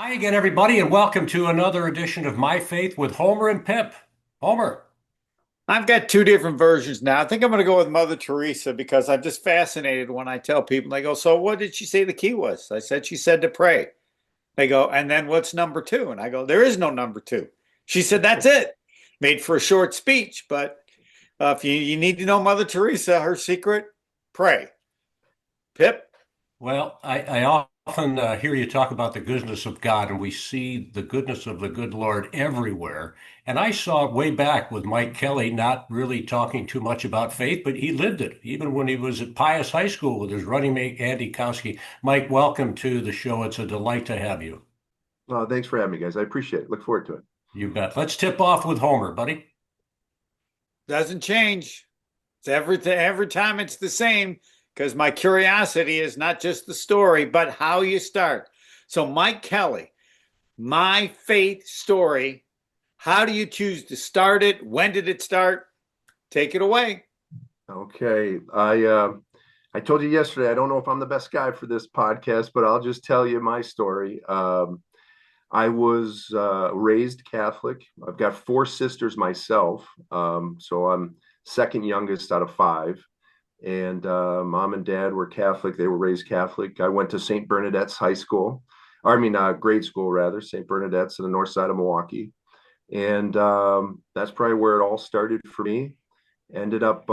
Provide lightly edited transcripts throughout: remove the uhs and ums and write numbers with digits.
Hi again, everybody, and welcome to another edition of My Faith with Homer and Pip. Homer. I've got two different versions now. I think I'm going to go with Mother Teresa because I'm just fascinated when I tell people, they go, "So what did she say the key was?" I said, "She said to pray." They go, "And then what's number two?" And I go, "There is no number two." She said, "That's it." Made for a short speech, but if you need to know Mother Teresa, her secret, pray. Pip? Well, I often hear you talk about the goodness of God, and we see the goodness of the good Lord everywhere. And I saw it way back with Mike Kelley, not really talking too much about faith, but he lived it, even when he was at Pius High School with his running mate, Andy Kowski. Mike, welcome to the show. It's a delight to have you. Thanks for having me, guys. I appreciate it. Look forward to it. You bet. Let's tip off with Homer, buddy. Doesn't change. It's every time it's the same because my curiosity is not just the story, but how you start. So, Mike Kelley, my faith story. How do you choose to start it? When did it start? Take it away. Okay. I told you yesterday, I don't know if I'm the best guy for this podcast, but I'll just tell you my story. I was raised Catholic. I've got four sisters myself. So I'm second youngest out of five. And mom and dad were Catholic. They were raised Catholic. I went to St. Bernadette's High School, grade school rather, St. Bernadette's in the north side of Milwaukee. And that's probably where it all started for me. Ended up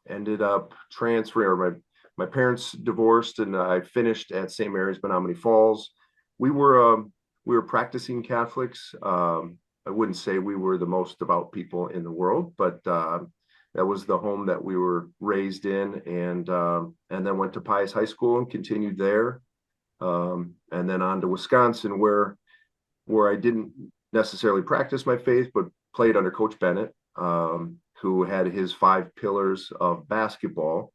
ended up transferring, or my parents divorced, and I finished at St. Mary's, Menomonee Falls. We were we were practicing Catholics. I wouldn't say we were the most devout people in the world, but that was the home that we were raised in, and then went to Pius High School and continued there, and then on to Wisconsin, where I didn't necessarily practice my faith, but played under Coach Bennett, who had his five pillars of basketball,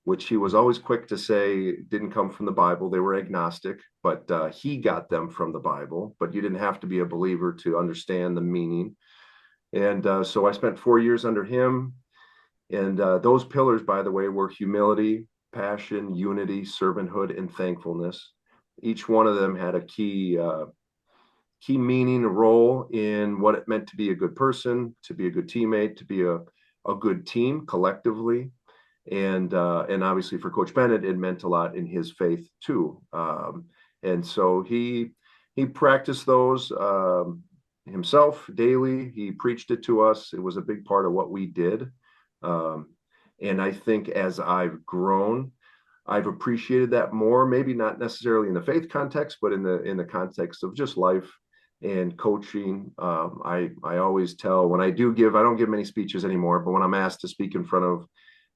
which he was always quick to say didn't come from the Bible. They were agnostic, but he got them from the Bible. But you didn't have to be a believer to understand the meaning. And so I spent 4 years under him. And those pillars, by the way, were humility, passion, unity, servanthood, and thankfulness. Each one of them had a key meaning, a role in what it meant to be a good person, to be a good teammate, to be a good team collectively. And obviously for Coach Bennett, it meant a lot in his faith too. And so he practiced those himself daily. He preached it to us. It was a big part of what we did. And I think as I've grown, I've appreciated that more, maybe not necessarily in the faith context, but in the context of just life and coaching. I always tell when I don't give many speeches anymore, but when I'm asked to speak in front of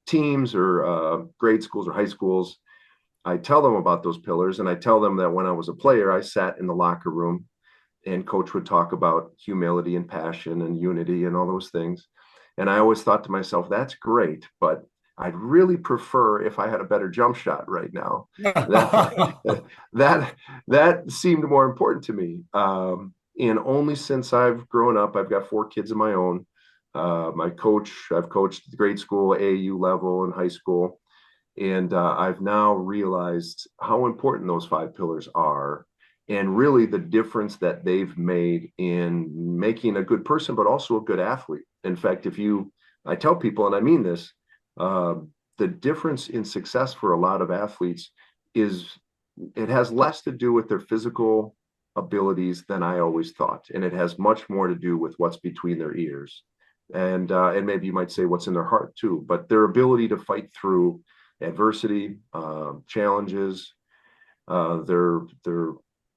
teams or grade schools or high schools, I tell them about those pillars. And I tell them that when I was a player, I sat in the locker room and coach would talk about humility and passion and unity and all those things. And I always thought to myself, that's great, but I'd really prefer if I had a better jump shot right now. That that seemed more important to me. And only since I've grown up, I've got four kids of my own. I've coached grade school, AAU level, and high school, and I've now realized how important those five pillars are, and really the difference that they've made in making a good person, but also a good athlete. In fact, I tell people, and I mean this, the difference in success for a lot of athletes is it has less to do with their physical abilities than I always thought, and it has much more to do with what's between their ears, and maybe you might say what's in their heart too, but their ability to fight through adversity, challenges, their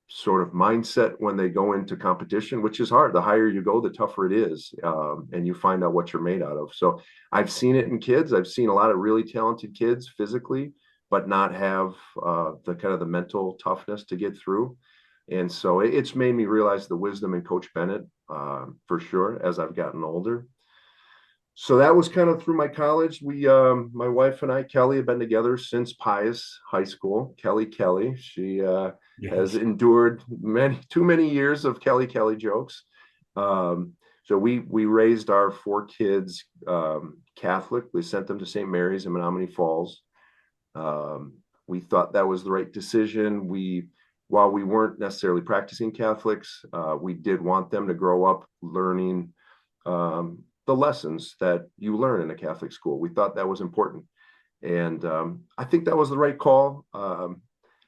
sort of mindset when they go into competition, which is hard. The higher you go, the tougher it is, and you find out what you're made out of. So I've seen it in kids. I've seen a lot of really talented kids physically, but not have the kind of the mental toughness to get through. And so it's made me realize the wisdom in Coach Bennett, for sure, as I've gotten older. So that was kind of through my college. My wife and I, Kelly, have been together since Pius High School. Kelly. She has Yes. endured too many years of Kelly jokes. So we raised our four kids Catholic. We sent them to St. Mary's in Menomonee Falls. We thought that was the right decision. while we weren't necessarily practicing Catholics, we did want them to grow up learning the lessons that you learn in a Catholic school. We thought that was important. And I think that was the right call.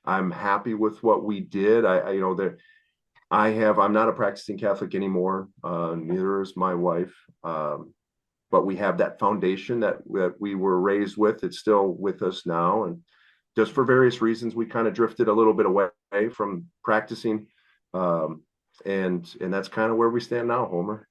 I'm happy with what we did. I'm not a practicing Catholic anymore. Neither is my wife. But we have that foundation that we were raised with. It's still with us now. And just for various reasons, we kind of drifted a little bit away from practicing. And that's kind of where we stand now, Homer.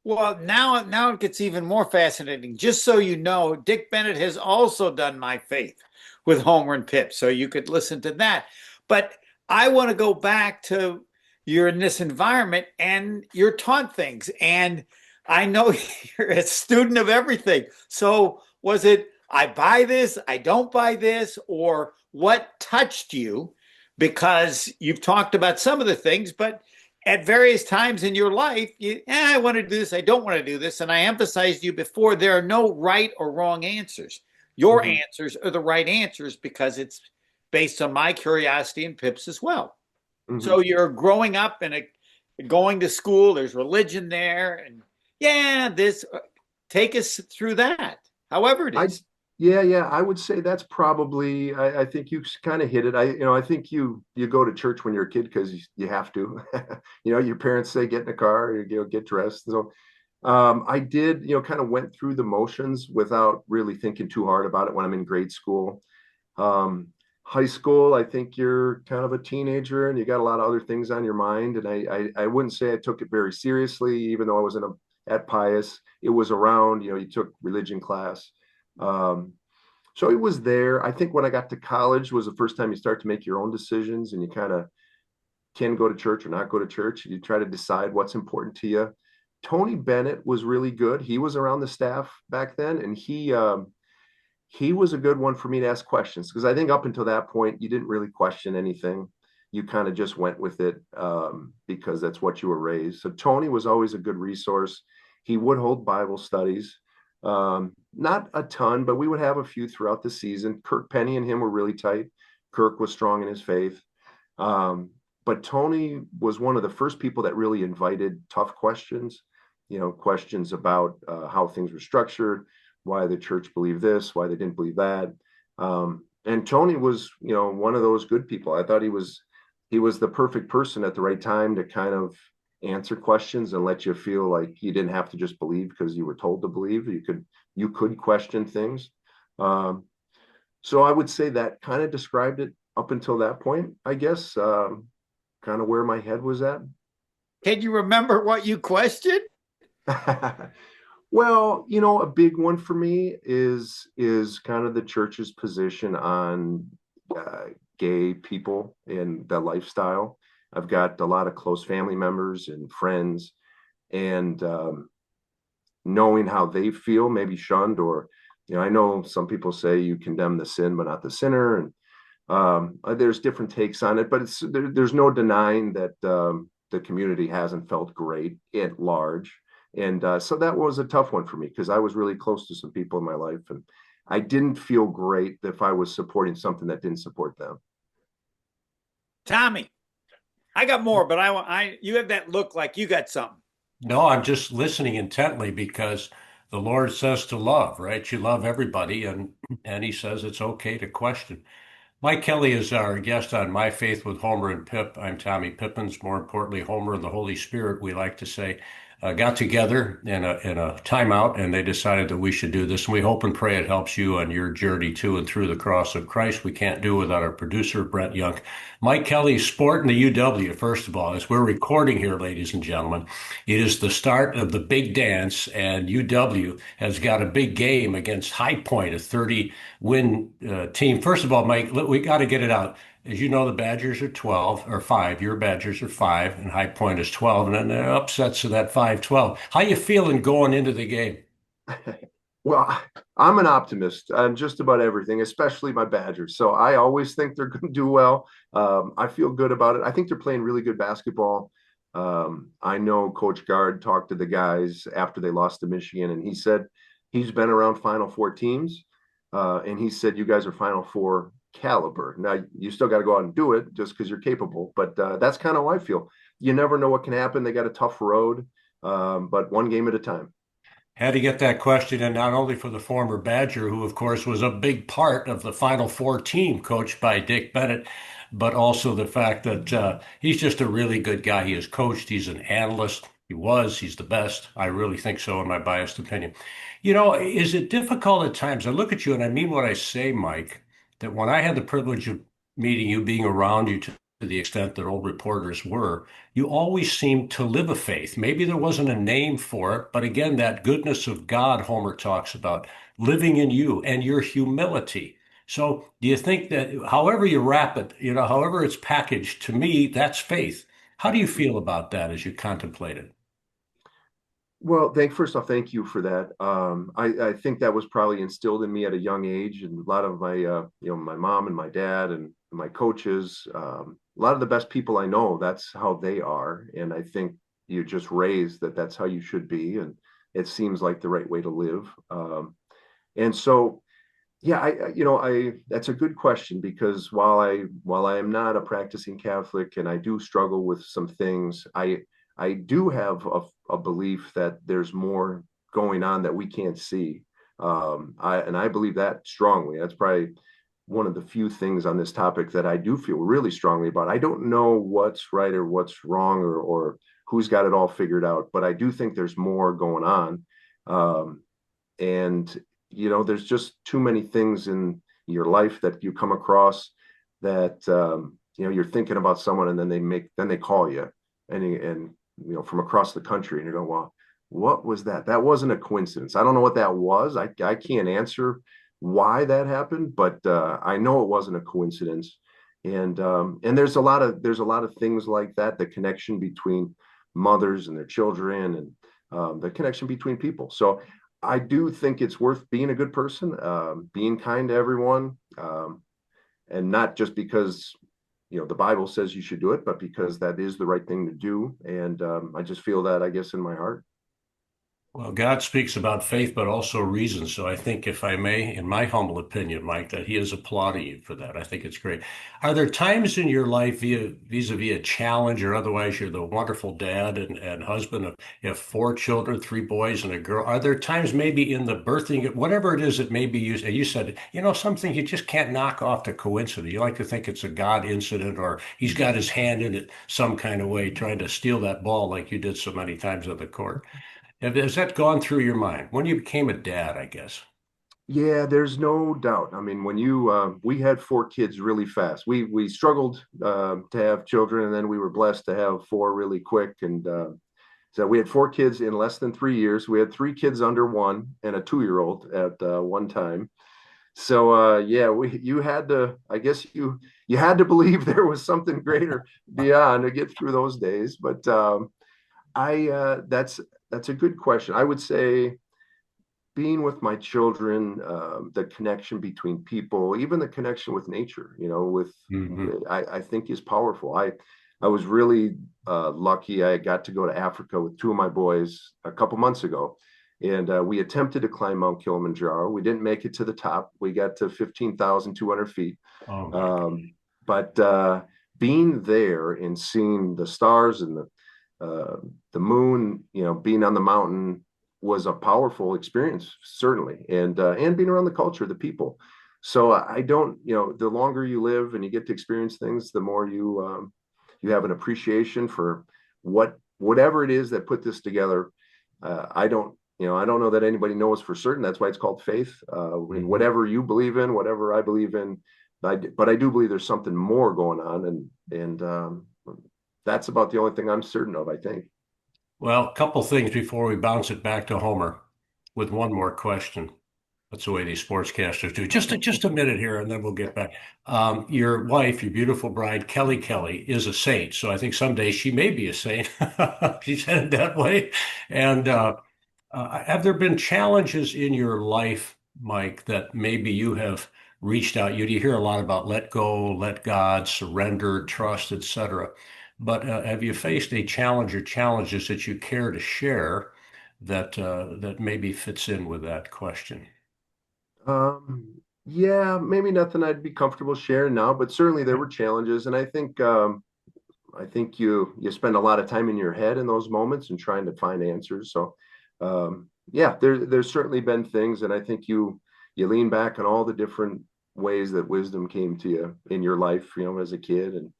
Well, now it gets even more fascinating. Just so you know, Dick Bennett has also done My Faith with Homer and Pip, so you could listen to that. But I want to go back to you're in this environment and you're taught things. And I know you're a student of everything. So was it, I buy this, I don't buy this, or what touched you? Because you've talked about some of the things, but at various times in your life, I want to do this, I don't want to do this. And I emphasized to you before, there are no right or wrong answers. Your answers are the right answers because it's based on my curiosity and Pip's as well. So you're growing up and going to school, there's religion there, and take us through that, however it is. Yeah, I would say that's probably. I think you kind of hit it. I think you go to church when you're a kid because you have to. Your parents say get in a car, get dressed. So I did, kind of went through the motions without really thinking too hard about it when I'm in grade school. High school, I think you're kind of a teenager and you got a lot of other things on your mind. And I wouldn't say I took it very seriously, even though I was at Pius. It was around, you took religion class. So it was there. I think when I got to college was the first time you start to make your own decisions and you kind of can go to church or not go to church. You try to decide what's important to you. Tony Bennett was really good. He was around the staff back then, and he was a good one for me to ask questions because I think up until that point you didn't really question anything. You kind of just went with it because that's what you were raised. So Tony was always a good resource. He would hold Bible studies. Not a ton, but we would have a few throughout the season. Kirk Penny and him were really tight. Kirk was strong in his faith. But Tony was one of the first people that really invited tough questions, questions about how things were structured, why the church believed this, why they didn't believe that. And Tony was, one of those good people. I thought he was the perfect person at the right time to kind of answer questions and let you feel like you didn't have to just believe because you were told to believe. You could question things. So I would say that kind of described it up until that point, I guess, kind of where my head was at. Can you remember what you questioned? Well, a big one for me is kind of the church's position on gay people and the lifestyle. I've got a lot of close family members and friends, and knowing how they feel, maybe shunned, or I know some people say you condemn the sin but not the sinner, and there's different takes on it, but there's no denying that the community hasn't felt great at large, and so that was a tough one for me because I was really close to some people in my life, and I didn't feel great if I was supporting something that didn't support them. Tommy, I got more, but you have that look like you got something. No, I'm just listening intently because the Lord says to love, right? You love everybody, and he says it's okay to question. Mike Kelley is our guest on My Faith with Homer and Pip. I'm Tommy Pippins. More importantly, Homer and the Holy Spirit, we like to say, got together in a timeout, and they decided that we should do this. And we hope and pray it helps you on your journey to and through the cross of Christ. We can't do without our producer, Brent Young. Mike Kelley's sporting the UW, first of all, as we're recording here, ladies and gentlemen. It is the start of the big dance, and UW has got a big game against High Point, a 30-win team. First of all, Mike, we got to get it out. As you know, the Badgers are 12 or 5. Your Badgers are 5, and High Point is 12, and then there are upsets to that 5-12. How you feeling going into the game? Well, I'm an optimist on just about everything, especially my Badgers. So I always think they're going to do well. I feel good about it. I think they're playing really good basketball. I know Coach Gard talked to the guys after they lost to Michigan, and he said he's been around Final Four teams, and he said you guys are Final Four caliber. Now you still got to go out and do it just because you're capable, but that's kind of how I feel. You never know what can happen. They got a tough road, but one game at a time. Had to get that question in not only for the former Badger, who of course was a big part of the Final Four team coached by Dick Bennett, but also the fact that he's just a really good guy. He has coached, he's an analyst. He's the best. I really think so, in my biased opinion. Is it difficult at times? I look at you and I mean what I say, Mike, that when I had the privilege of meeting you, being around you to the extent that old reporters were, you always seemed to live a faith. Maybe there wasn't a name for it, but again, that goodness of God Homer talks about living in you and your humility. So, do you think that however you wrap it, however it's packaged, to me, that's faith. How do you feel about that as you contemplate it? Well, first off, thank you for that. I think that was probably instilled in me at a young age, and a lot of my, my mom and my dad and my coaches, a lot of the best people I know, that's how they are, and I think you're just raised that that's how you should be, and it seems like the right way to live. And so, yeah, that's a good question because while I am not a practicing Catholic and I do struggle with some things, I do have a belief that there's more going on that we can't see. I believe that strongly. That's probably one of the few things on this topic that I do feel really strongly about. I don't know what's right or what's wrong or who's got it all figured out, but I do think there's more going on. And there's just too many things in your life that you come across that you're thinking about someone and then they call you and from across the country and you go, well, what was that? That wasn't a coincidence. I don't know what that was. I can't answer why that happened, but I know it wasn't a coincidence. And there's a lot of things like that, the connection between mothers and their children and the connection between people. So I do think it's worth being a good person, being kind to everyone, and not just because the Bible says you should do it, but because that is the right thing to do. And I just feel that, I guess, in my heart. Well, God speaks about faith, but also reason. So I think, if I may, in my humble opinion, Mike, that he is applauding you for that. I think it's great. Are there times in your life, vis-a-vis a challenge or otherwise, you're the wonderful dad and husband of, you have four children, three boys and a girl. Are there times maybe in the birthing, whatever it is that maybe you said, something you just can't knock off the coincidence. You like to think it's a God incident or he's got his hand in it some kind of way, trying to steal that ball like you did so many times on the court. Has that gone through your mind when you became a dad, I guess? Yeah, there's no doubt. I mean, when we had four kids really fast. We struggled to have children, and then we were blessed to have four really quick. And so we had four kids in less than 3 years. We had three kids under one and a 2-year-old at one time. So yeah, you had to. I guess you had to believe there was something greater beyond to get through those days. But I that's a good question. I would say being with my children, the connection between people, even the connection with nature, with Hmm. I think is powerful. I was really lucky. I got to go to Africa with two of my boys a couple months ago, and we attempted to climb Mount Kilimanjaro. We didn't make it to the top. We got to 15,200 feet, Oh my God. um, but being there and seeing the stars and the moon, being on the mountain was a powerful experience, certainly, and being around the culture, the people. So I don't, the longer you live and you get to experience things, the more you have an appreciation for whatever it is that put this together. I don't know that anybody knows for certain. That's why it's called faith. In Hmm. whatever you believe in, whatever I believe in, but I do believe there's something more going on, and that's about the only thing I'm certain of, I think. Well, a couple things before we bounce it back to Homer with one more question. That's the way these sportscasters do. Just a minute here, and then we'll get back. Your wife, your beautiful bride, Kelly, is a saint. So I think someday she may be a saint. She's headed that way. And have there been challenges in your life, Mike, that maybe you have reached out? You hear a lot about let go, let God, surrender, trust, etc. But have you faced a challenge or challenges that you care to share that maybe fits in with that question? Um, Yeah, maybe nothing I'd be comfortable sharing now, but certainly there were challenges, and I think you spend a lot of time in your head in those moments and trying to find answers. So, yeah, there's certainly been things, and I think you lean back on all the different ways that wisdom came to you in your life, as a kid and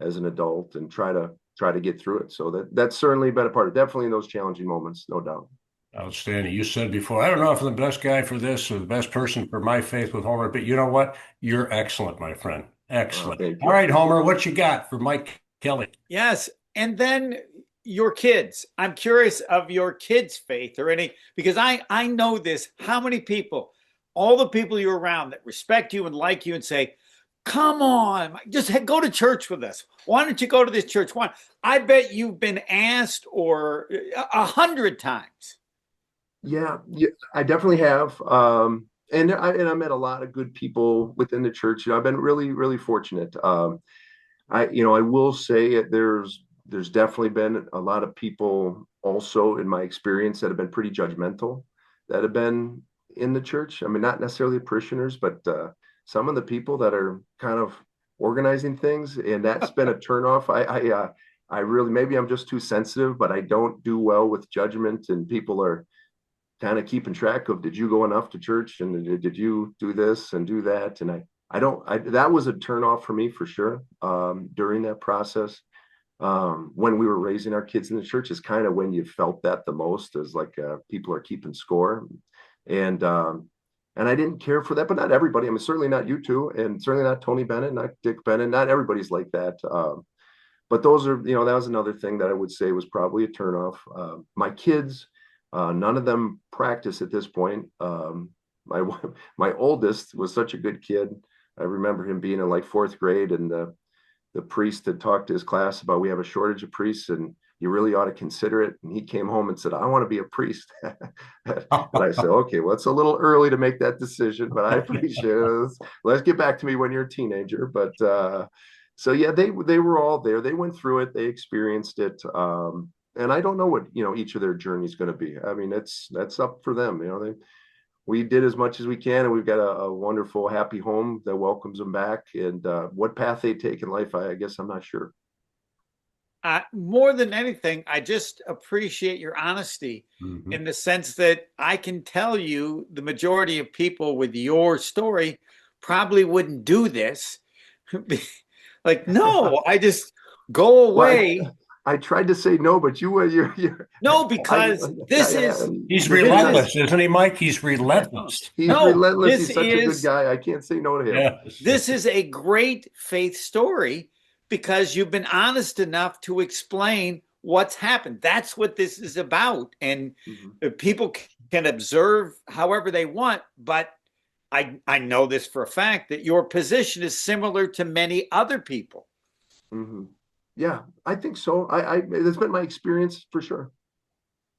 as an adult, and try to get through it. So that's certainly been a part of definitely in those challenging moments, no doubt. Outstanding. You said before, I don't know if I'm the best guy for this or the best person for my faith with Homer, but you know what? You're excellent, my friend. Excellent. Thank All you. right, Homer, what you got for Mike Kelley? Yes. And then your kids. I'm curious of your kids' faith or any, because I know this. How many people, all the people you're around that respect you and like you and say, come on, just go to church with us. Why don't you go to this church? Why? I bet you've been asked or 100 times. Yeah, yeah, I definitely have. And I met a lot of good people within the church. I've been really, really fortunate. I will say there's definitely been a lot of people also in my experience that have been pretty judgmental that have been in the church. I mean, not necessarily parishioners, but some of the people that are kind of organizing things, and that's been a turnoff. I really, maybe I'm just too sensitive, but I don't do well with judgment, and people are kind of keeping track of, did you go enough to church, and did you do this and do that, and I don't I that was a turn off for me for sure. During that process, when we were raising our kids in the church, is kind of when you felt that the most, as like people are keeping score, and and I didn't care for that. But not everybody. I mean, certainly not you two, and certainly not Tony Bennett, not Dick Bennett. Not everybody's like that. But those are, that was another thing that I would say was probably a turnoff. My kids, none of them practice at this point. My my oldest was such a good kid. I remember him being in like fourth grade, and the priest had talked to his class about, we have a shortage of priests, and you really ought to consider it. And he came home and said, I want to be a priest. And I said, okay, well, it's a little early to make that decision, but I appreciate it. Let's get back to me when you're a teenager. But so yeah, they were all there. They went through it. They experienced it. And I don't know what, each of their journey is going to be. I mean, that's up for them. We did as much as we can, and we've got a wonderful, happy home that welcomes them back. And what path they take in life, I guess I'm not sure. More than anything, I just appreciate your honesty Mhm. in the sense that I can tell you the majority of people with your story probably wouldn't do this. Like, no, I just go Well, away. I tried to say no, but you're No, I, because this is He's you're this not. is relentless, isn't he, Mike? He's relentless. He's no, relentless. this He's such a good is guy. I can't say no to him. Yes. this is a great faith story because you've been honest enough to explain what's happened. That's what this is about. And Mhm. people can observe however they want, but I know this for a fact that your position is similar to many other people. Mhm. Yeah, I think so. That's been my experience for sure.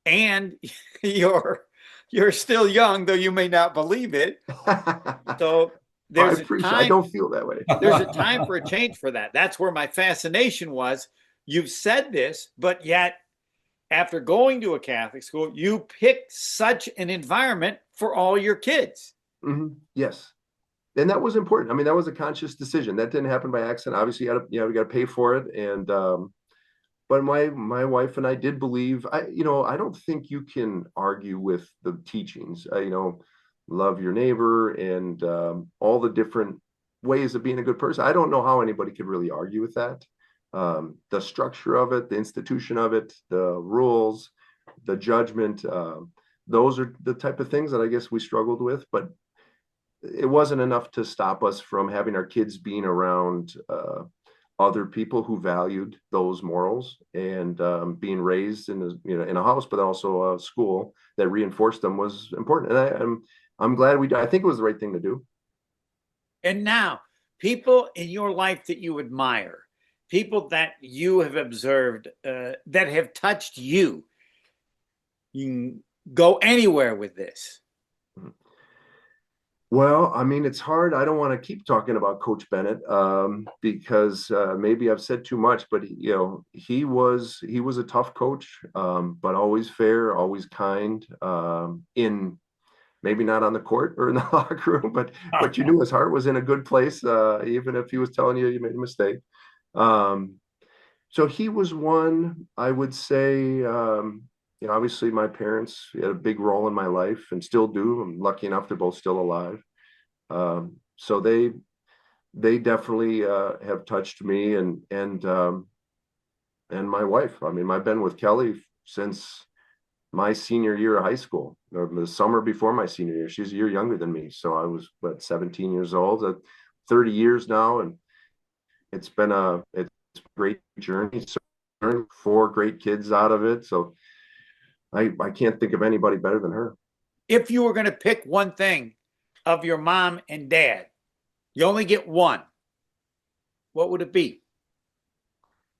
And you're still young, though you may not believe it. So I there's a appreciate. I time don't feel that way. there's a time for a change for that. That's where my fascination was. You've said this, but yet after going to a Catholic school, you picked such an environment for all your kids. Yes, and that was important. I mean, that was a conscious decision. That didn't happen by accident. Obviously, we got to pay for it, and but my wife and I did believe. I don't think you can argue with the teachings. Love your neighbor, and all the different ways of being a good person. I don't know how anybody could really argue with that. The structure of it, the institution of it, the rules, the judgment. Those are the type of things that I guess we struggled with, but it wasn't enough to stop us from having our kids being around other people who valued those morals, and being raised in a house, but also a school that reinforced them was important. And I'm glad we did. I think it was the right thing to do. And now, people in your life that you admire, people that you have observed that have touched you, you can go anywhere with this. Well, I mean, it's hard. I don't want to keep talking about Coach Bennett, because maybe I've said too much. But he was a tough coach, but always fair, always kind. In maybe not on the court or in the locker room, but you knew his heart was in a good place, even if he was telling you made a mistake. Um, so he was one, I would say. Obviously my parents had a big role in my life and still do. I'm lucky enough they're both still alive. So they definitely have touched me and my wife. I mean, I've been with Kelly since my senior year of high school, or the summer before my senior year. She's a year younger than me. So I was, 17 years old, 30 years now. And it's a great journey. So 4 great kids out of it. So I can't think of anybody better than her. If you were going to pick one thing of your mom and dad, you only get one, what would it be?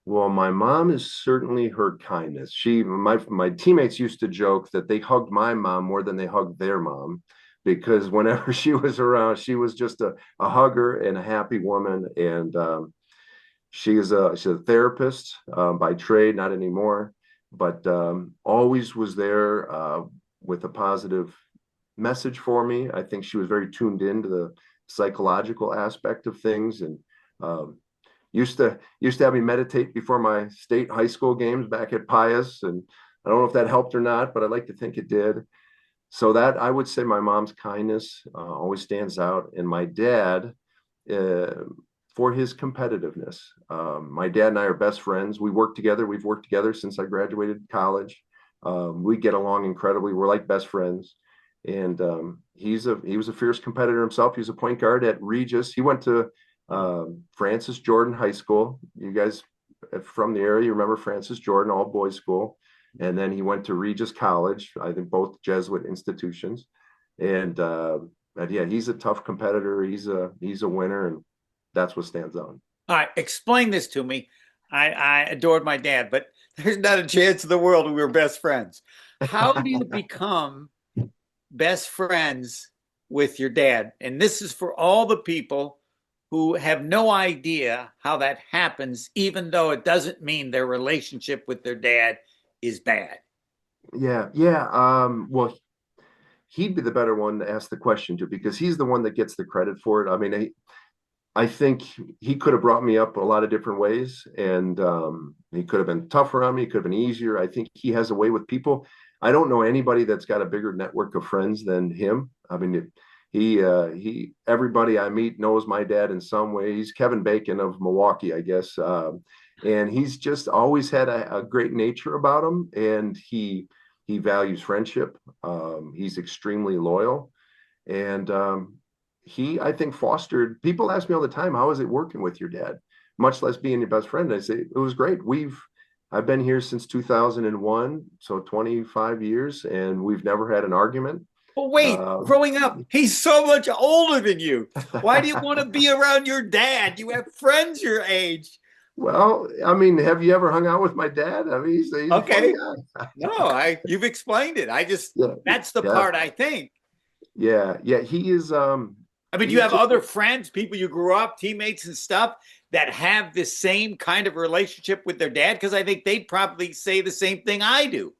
Well, my mom is certainly her kindness. My teammates used to joke that they hugged my mom more than they hugged their mom, because whenever she was around, she was just a hugger and a happy woman. And she's a therapist by trade, not anymore, but always was there with a positive message for me. I think she was very tuned into the psychological aspect of things, and um, used to have me meditate before my state high school games back at Pius, and I don't know if that helped or not, but I'd like to think it did. So that, I would say, my mom's kindness always stands out, and my dad, uh, for his competitiveness. My dad and I are best friends. We work together. We've worked together since I graduated college. We get along incredibly. We're like best friends. And he was a fierce competitor himself. He was a point guard at Regis. He went to Francis Jordan High School. You guys from the area, you remember Francis Jordan, all boys school. And then he went to Regis College, I think both Jesuit institutions. And but yeah, he's a tough competitor. He's a winner, and that's what stands out. All right, explain this to me. I adored my dad, but there's not a chance in the world we were best friends. How do you become best friends with your dad? And this is for all the people who have no idea how that happens, even though it doesn't mean their relationship with their dad is bad. Yeah, yeah. Well, he'd be the better one to ask the question to, because he's the one that gets the credit for it. I mean, I think he could have brought me up a lot of different ways, and he could have been tougher on me. He could have been easier. I think he has a way with people. I don't know anybody that's got a bigger network of friends than him. I mean, he everybody I meet knows my dad in some way. He's Kevin Bacon of Milwaukee, I guess, and he's just always had a great nature about him, and he values friendship. He's extremely loyal, and I think, fostered. People ask me all the time, how is it working with your dad, much less being your best friend? I say it was great. I've been here since 2001, so 25 years, and we've never had an argument. But wait, growing up, he's so much older than you. Why do you want to be around your dad? You have friends your age. Well, I mean, have you ever hung out with my dad? I mean, he's Okay. a funny guy. No, you've explained it. Yeah, That's the yeah, part I think. yeah. He is. I mean, do you He's have just. other friends, people you grew up, teammates and stuff that have this same kind of relationship with their dad? Because I think they'd probably say the same thing I do.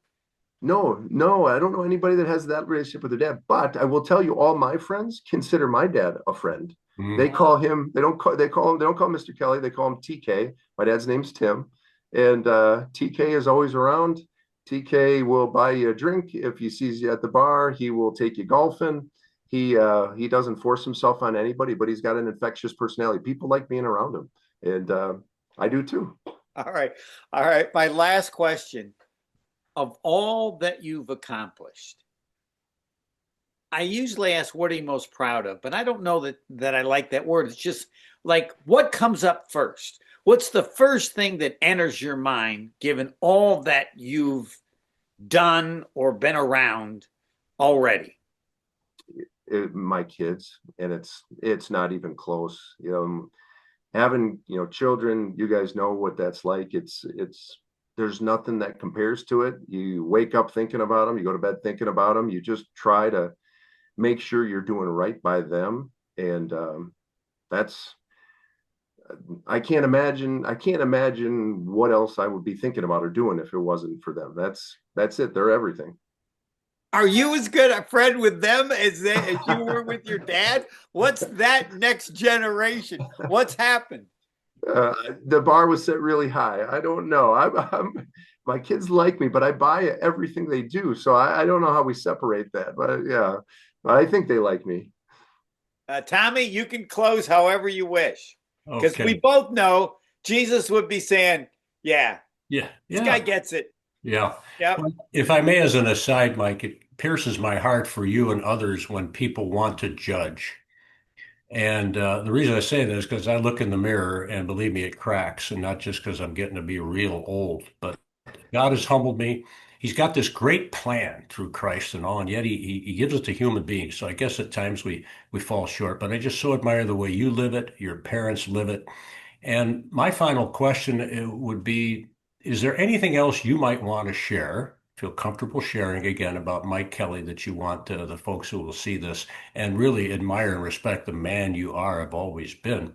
No, no, I don't know anybody that has that relationship with their dad. But I will tell you, all my friends consider my dad a friend. They Mm. call him. They don't call him Mr. Kelley. They call him TK. My dad's name's Tim, and TK is always around. TK will buy you a drink if he sees you at the bar. He will take you golfing. He doesn't force himself on anybody, but he's got an infectious personality. People like being around him, and I do too. All right. All right. My last question: of all that you've accomplished, I usually ask, what are you most proud of? But I don't know that I like that word. It's just like, what comes up first? What's the first thing that enters your mind, given all that you've done or been around already? My kids, and it's not even close. Having children, you guys know what that's like. It's There's nothing that compares to it. You wake up thinking about them, you go to bed thinking about them. You just try to make sure you're doing right by them, and that's I can't imagine what else I would be thinking about or doing if it wasn't for them. That's it. They're everything. Are you as good a friend with them as you were with your dad? What's that next generation? What's happened? Uh, the bar was set really high. I don't know. My kids like me, but I buy everything they do. So I don't know how we separate that. But yeah, but I think they like me. Tommy, you can close however you wish. Because we Okay. both know Jesus would be saying, yeah, Yeah. this guy Yeah. gets it. Yeah. Yep. Well, if I may, as an aside, Mike, it pierces my heart for you and others when people want to judge. And the reason I say that is because I look in the mirror and believe me, it cracks. And not just because I'm getting to be real old, but God has humbled me. He's got this great plan through Christ and all, and yet he gives it to human beings. So I guess at times we fall short, but I just so admire the way you live it, your parents live it. And my final question would be, is there anything else you might want to share, feel comfortable sharing again about Mike Kelley that you want the folks who will see this and really admire and respect the man you are, have always been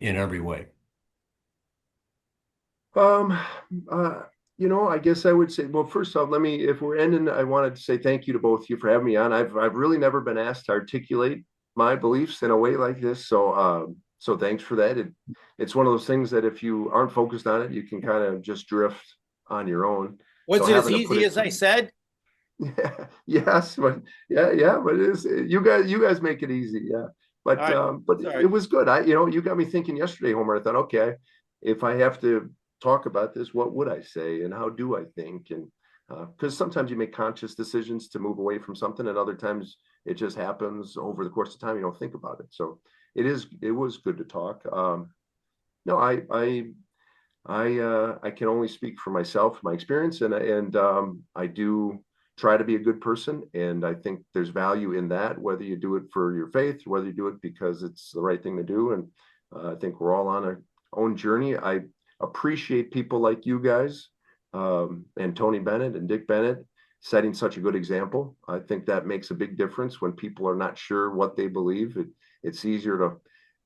in every way? Um, uh, I guess I would say, well, first off, if we're ending, I wanted to say thank you to both of you for having me on. I've really never been asked to articulate my beliefs in a way like this. So thanks for that. It's one of those things that if you aren't focused on it, you can kind of just drift on your own. So Was it as having to put easy it as I said? yeah, yes, but yeah, but it is you guys make it easy, yeah. All But right. but it Sorry. was good. You got me thinking yesterday, Homer. I thought, okay, if I have to talk about this, what would I say and how do I think? And because sometimes you make conscious decisions to move away from something, and other times it just happens over the course of time. You don't think about it. So it was good to talk. No, I can only speak for myself, my experience, and I do try to be a good person, and I think there's value in that, whether you do it for your faith, whether you do it because it's the right thing to do. And I think we're all on our own journey. I appreciate people like you guys, and Tony Bennett and Dick Bennett setting such a good example. I think that makes a big difference when people are not sure what they believe. It's easier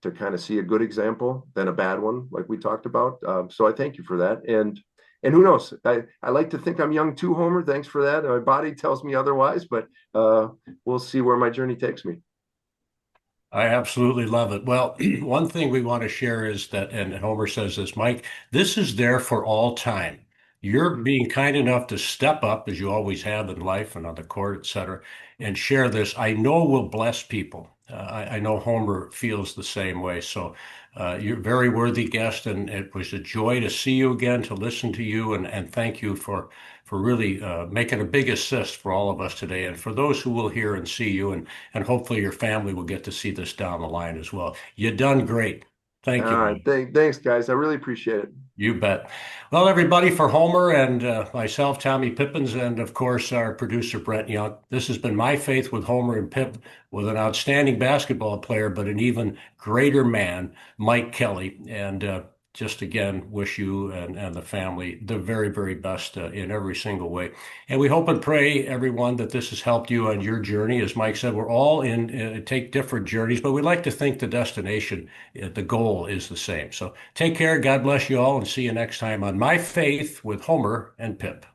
to kind of see a good example than a bad one, like we talked about. So I thank you for that. And who knows? I like to think I'm young too, Homer. Thanks for that. My body tells me otherwise, but we'll see where my journey takes me. I absolutely love it. Well, one thing we want to share is that, and Homer says this, Mike, this is there for all time. You're being kind enough to step up, as you always have in life and on the court, et cetera, and share this. I know will bless people. I know Homer feels the same way. So you're a very worthy guest, and it was a joy to see you again, to listen to you, and thank you for really making a big assist for all of us today, and for those who will hear and see you, and hopefully your family will get to see this down the line as well. You done great. All Thank you, right. man. Thanks, guys. I really appreciate it. You bet. Well, everybody, for Homer and myself, Tommy Pippins, and of course our producer, Brent Young, this has been My Faith with Homer and Pip, with an outstanding basketball player, but an even greater man, Mike Kelley. And just again, wish you and the family the very, very best in every single way. And we hope and pray, everyone, that this has helped you on your journey. As Mike said, we're all take different journeys, but we like to think the destination, the goal is the same. So take care. God bless you all, and see you next time on My Faith with Homer and Pip.